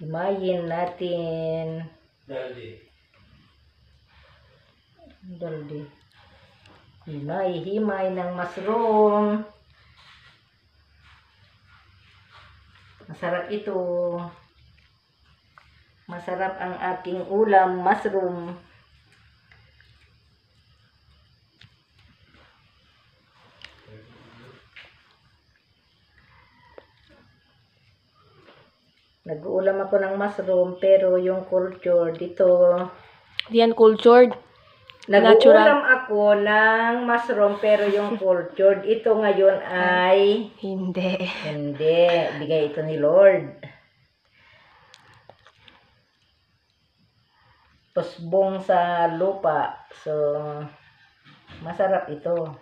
Himayin natin. Daldi. Himay ng mushroom. Masarap ito. Masarap ang aking ulam, mushroom. Nag-uulam ako ng mushroom, pero yung culture dito. Diyan cultured. Nag-uulam ako ng mushroom, pero yung cultured, ito ngayon ay Hindi. hindi. Bigay ito ni Lord. Pusbong sa lupa. So, masarap ito.